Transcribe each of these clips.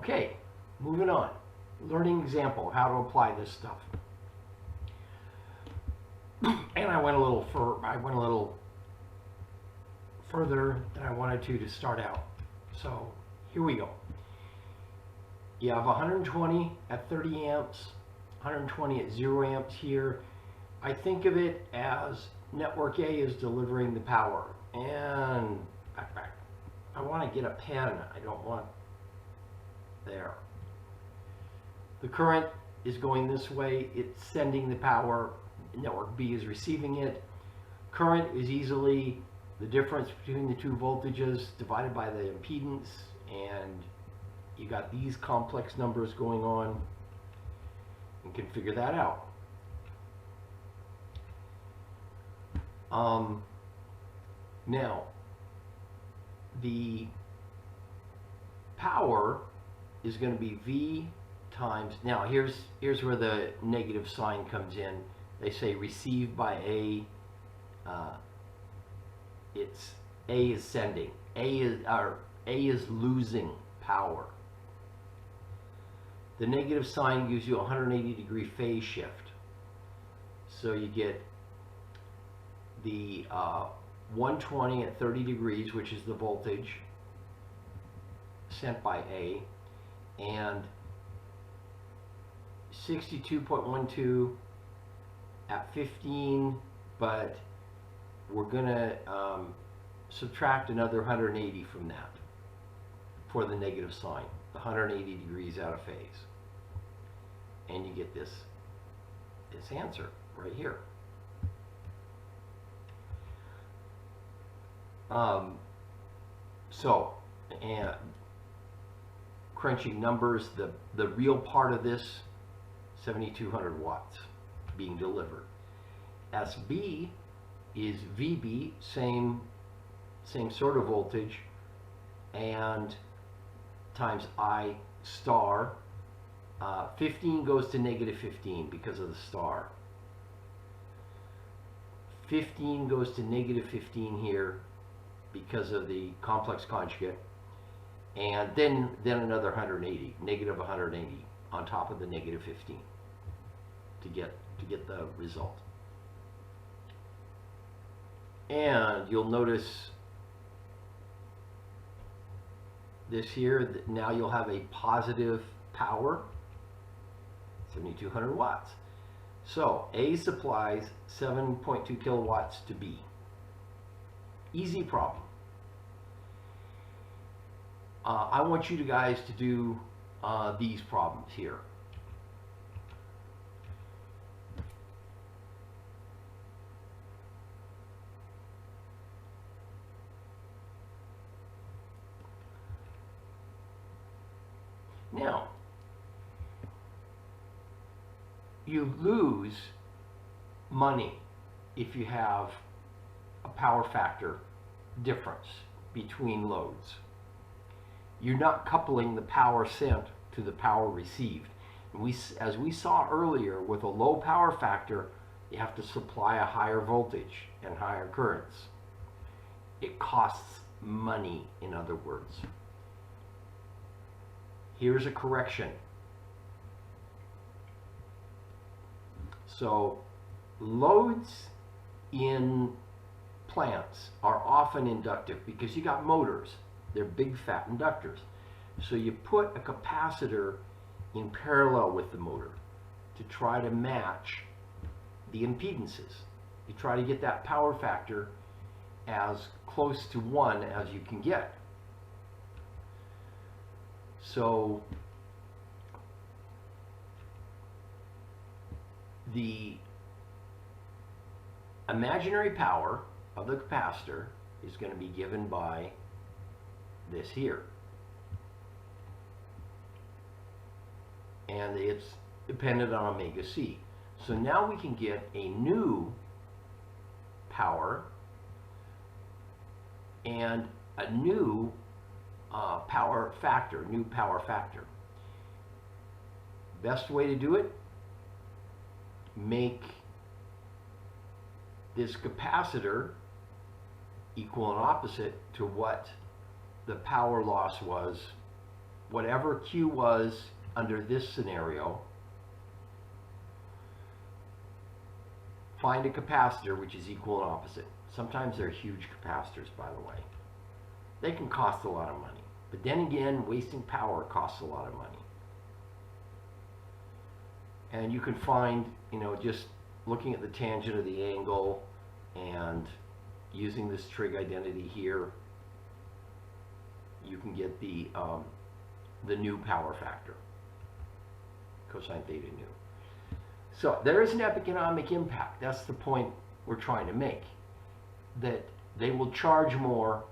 Okay, moving on. Learning example, how to apply this stuff. And I went a little further than I wanted to start out. So here we go. You have 120 at 30 amps, 120 at 0 amps here. I think of it as network A is delivering the power. And I want to get a pen. I don't want there. The current is going this way. It's sending the power. Network B is receiving it. Current is easily the difference between the two voltages divided by the impedance, and you got these complex numbers going on. You can figure that out. Now, the power is going to be V times, now here's where the negative sign comes in. They say received by A. It's A is sending. A is losing power. The negative sign gives you a 180-degree phase shift. So you get the 120 at 30 degrees, which is the voltage sent by A, and 62.12 at 15, but we're going to subtract another 180 from that for the negative sign, the 180 degrees out of phase. And you get this answer right here. And crunching numbers, the real part of this, 7,200 watts being delivered. SB is VB, same sort of voltage, and times I star. 15 goes to negative 15 because of the star. 15 goes to negative 15 here because of the complex conjugate, and then another 180, negative 180 on top of the negative 15 to get the result. And you'll notice this here, that now you'll have a positive power, 7,200 watts. So A supplies 7.2 kilowatts to B. Easy problem. I want you guys to do these problems here. Now, you lose money if you have a power factor difference between loads. You're not coupling the power sent to the power received. As we saw earlier, with a low power factor, you have to supply a higher voltage and higher currents. It costs money, in other words. Here's a correction. So loads in plants are often inductive because you got motors. They're big fat inductors. So you put a capacitor in parallel with the motor to try to match the impedances. You try to get that power factor as close to 1 as you can get. So the imaginary power of the capacitor is going to be given by this here. And it's dependent on omega C. So now we can get a new power and a new power factor, new power factor. Best way to do it, make this capacitor equal and opposite to what the power loss was whatever Q was under this scenario, find a capacitor which is equal and opposite. Sometimes they're huge capacitors, by the way. They can cost a lot of money. But then again, wasting power costs a lot of money. And you can find, just looking at the tangent of the angle and using this trig identity here, you can get the new power factor, cosine theta nu. So there is an economic impact. That's the point we're trying to make. That they will charge more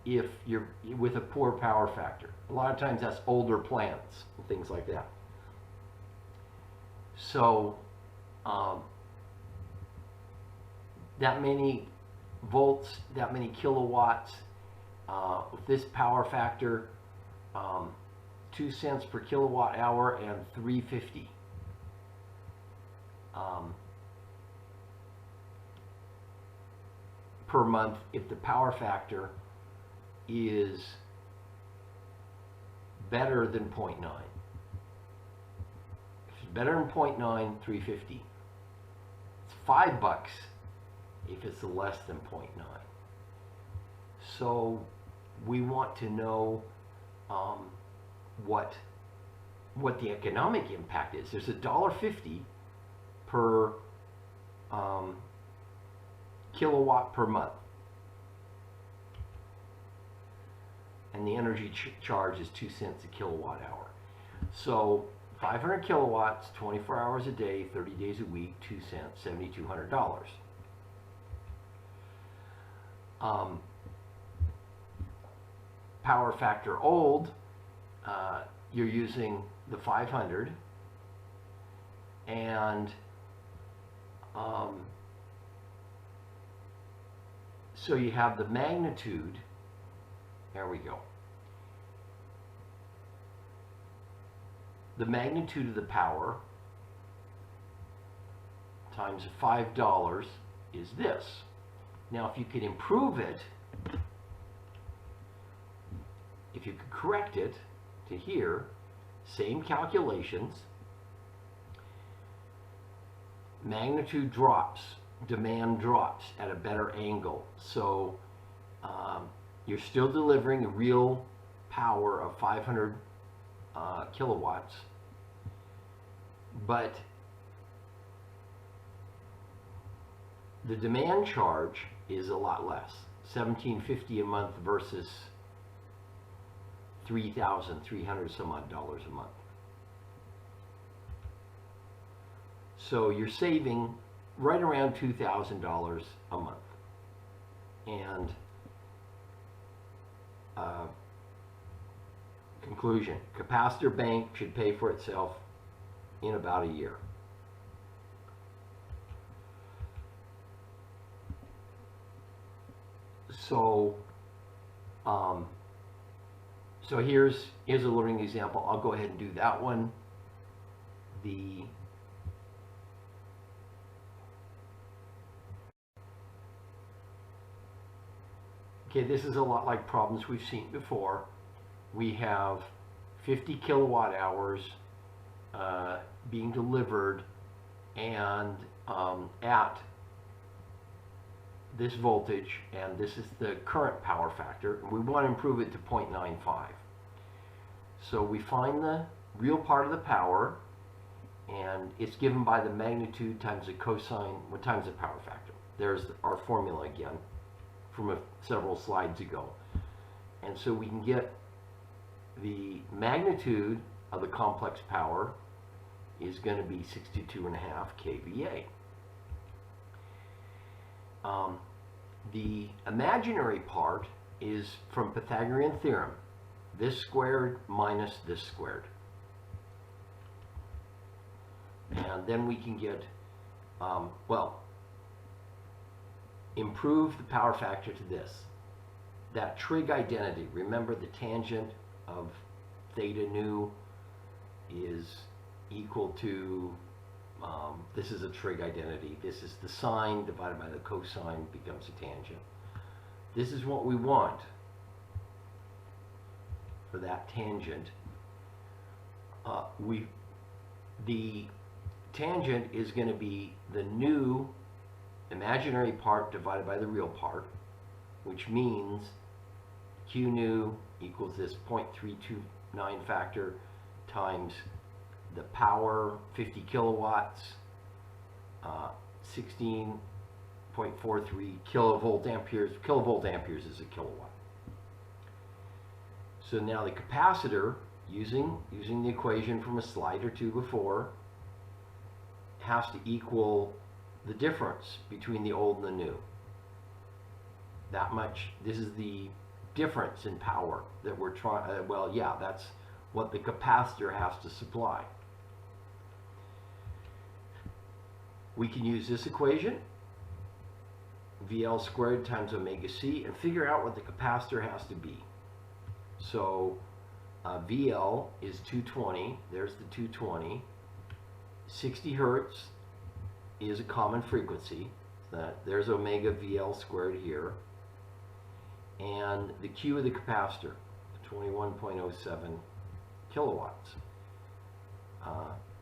if you're with a poor power factor. A lot of times that's older plants and things like that. So that many volts, that many kilowatts, with this power factor, 2 cents per kilowatt hour and $3.50. Per month if the power factor is better than 0.9. If it's better than 0.9, $3.50. It's $5 if it's less than 0.9. So we want to know what the economic impact is. There's $1.50 per kilowatt per month, and the energy charge is 2 cents a kilowatt hour. So 500 kilowatts, 24 hours a day, 30 days a week, 2 cents, $7,200. Power factor old, you're using the 500, and so you have the magnitude, there we go. The magnitude of the power times $5 is this. Now if you could improve it, if you could correct it to here, same calculations, magnitude drops, demand drops at a better angle. So you're still delivering a real power of 500 kilowatts, but the demand charge is a lot less, $1,750 a month versus $3,300 some odd dollars a month. So you're saving right around $2,000 a month. And conclusion, capacitor bank should pay for itself in about a year. So so here's a learning example. I'll go ahead and do that one. Okay, this is a lot like problems we've seen before. We have 50 kilowatt hours being delivered and at this voltage, and this is the current power factor, and we want to improve it to 0.95. So we find the real part of the power, and it's given by the magnitude times the cosine times the power factor. There's our formula again from several slides ago. And so we can get the magnitude of the complex power is going to be 62.5 kVA. The imaginary part is from Pythagorean theorem, this squared minus this squared. And then we can get, improve the power factor to this. That trig identity, remember the tangent of theta nu is equal to, this is a trig identity. This is the sine divided by the cosine becomes a tangent. This is what we want for that tangent the tangent is going to be the new imaginary part divided by the real part, which means Q new equals this 0.329 factor times the power, 50 kilowatts, 16.43 kilovolt amperes. Kilovolt amperes is a kilowatt. So now the capacitor, using the equation from a slide or two before, has to equal the difference between the old and the new. That much. This is the difference in power that we're trying. Well, yeah, that's what the capacitor has to supply. We can use this equation, VL squared times omega C, and figure out what the capacitor has to be. So VL is 220. There's the 220. 60 hertz is a common frequency. There's omega VL squared here. And the Q of the capacitor, 21.07 kilowatts.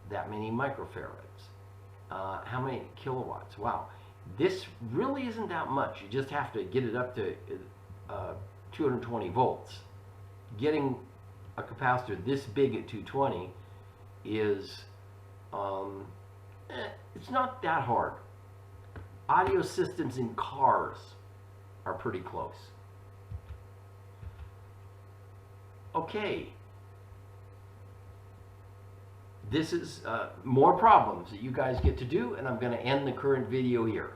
That many microfarads. How many kilowatts? Wow. This really isn't that much. You just have to get it up to 220 volts. Getting a capacitor this big at 220 is, it's not that hard. Audio systems in cars are pretty close. Okay. This is more problems that you guys get to do, and I'm going to end the current video here.